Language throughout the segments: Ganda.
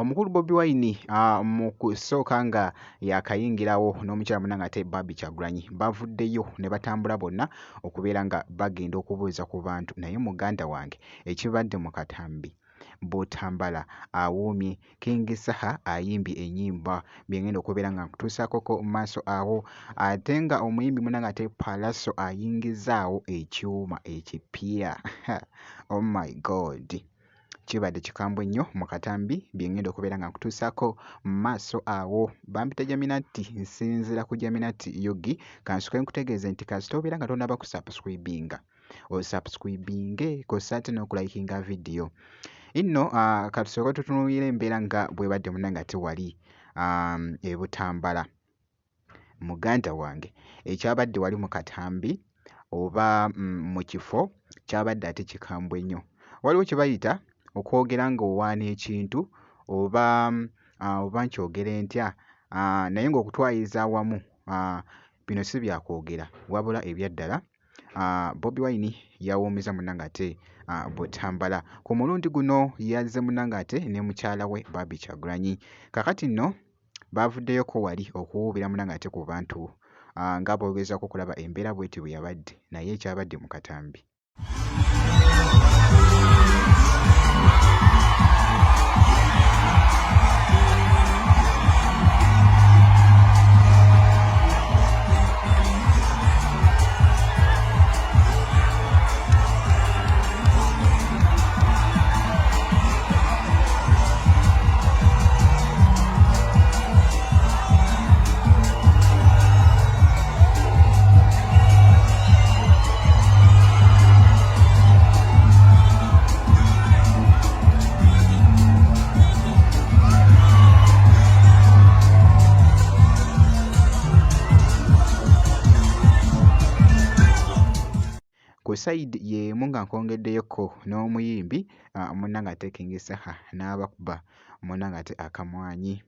Omukulu Bobi Wine mu kusooka nga yakayingirawo n'omukyala munnange ate Barbie Kyagulanyi bavuddeyo ne batambula bonna okubeera nga bagenda okubuuza ku bantu naye muganda wange ekibadde mu katambi Butambala awoomye. King Saha ayimbye ennyimba byengenda okubeera nga nkutuusaakoko mu maaso awo ate nga omuyimbi munnange ate Pallaso ayingizaawo ekyuma ekipya oh my god kibadde kikambwe nnyo mu katambi byengenda okubeera nga nkutuusaako mu maaso awo. Bampita Jaminati nsinziira ku Jaminati Yogi kansuke nkutegeeze nti kasita obeera nga tonnaba kusubscribinga osubscribinge kosa ate n'okulayikinga vidiyo inno katusooka tutunuulira embeera nga bwebadde munnange ate wali e Butambala muganda wange ekyabadde wali mu katambi oba mu kifo kyabadde ate kikambwe nnyo. Waliwo kye bayita okwogera ng'owaana ekintu oba nkyogere ntya naye ng'okutwayiza awamu bino si byakwogera wabula ebya ddala. Bobi Wine yawoomeza munnange ate Butambala ku mulundi guno yazze munnange ate ne mukyala we Barbie Kyagulanyi kakati nno baavuddeyoko wali okuwuubira munnange ate ku bantu nga boogezaako okulaba embeera bw'eti bwe yabadde naye ekyabadde mu katambi. Ku sayidi y'emu nga nkwongeddeyoko n'omuyimbi munnange ate King Saha n'abakuba munnange ate akamwanyi.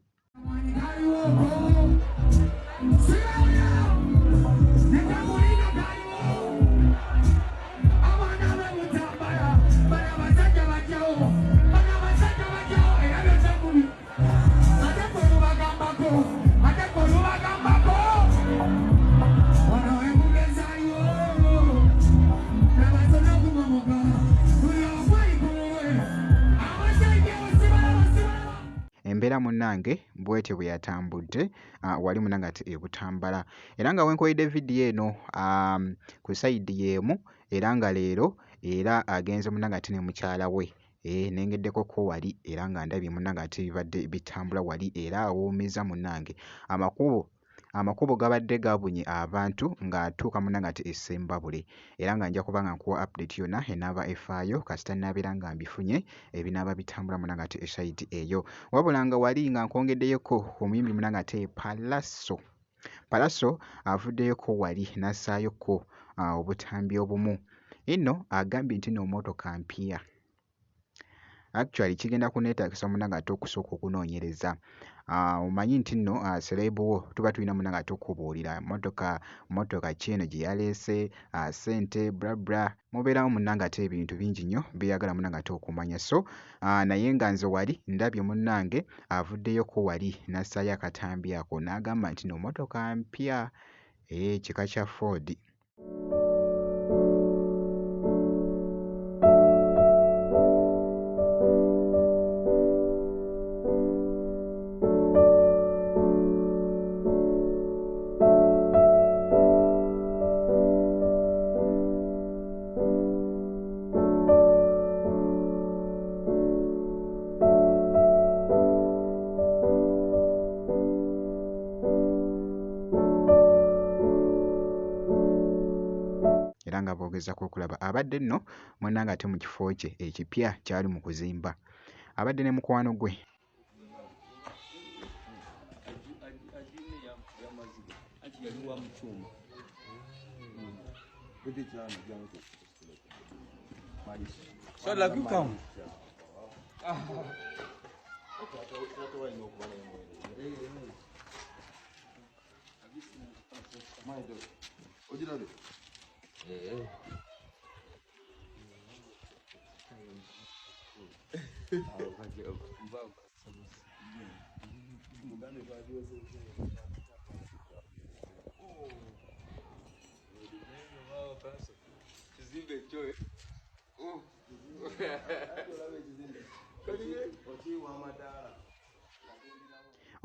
Embeera munnange bw'etyo bwe yatambudde wali munnange ate e Butambala era nga wenkoyedde vidiyo eno ku sayidi y'emu era nga leero era agenze munnange ate ne mukyala we nengeddekoko wali era nga ndabye munnange ate bibadde bitambula wali era awoomeza munnange amakubo gabadde gabunye abantu ng'atuuka munnange ate e Ssembabule era nga nja kuba nga nkuwa update yonna enaaba efaayo kasita naabeera nga mbifunye ebinaaba bitambula munnange ate e sayidi eyo wabula nga wali nga nkwongeddeyoko omuyimbi munnange ate Pallaso avuddeyoko wali n'assaayoko obutambi obumu inno agambye nti nno mmotoka mpya actually kigenda kuneetaagisa munnange ate okusooka okunoonyereza omanyi nti nno serebu wo tuba tulina munnange ate okubuulira mmotoka ki eno gye yaleese ssente bla mubeeramu munnange ate ebintu bingi nnyo byeyagala munnange ate okumanya so naye nga nze wali ndabye munnange avuddeyoko wali n'assaayo akatambi ako n'agamba nti nno mmotoka mpya kika kya Ford. Era nga boogezaako okulaba abadde nno munnange ate mu kifo kye ekipya kyali mu kuzimba abadde ne mukwano gwe.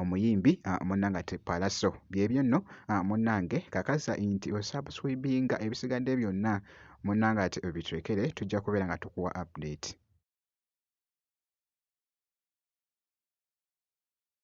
omuyimbi munnange ate Pallaso byebyo nno munnange kakasa nti osubscribinga ebisigadde byonna munnange ate obiturekere tujja kubeera nga tukuwa update.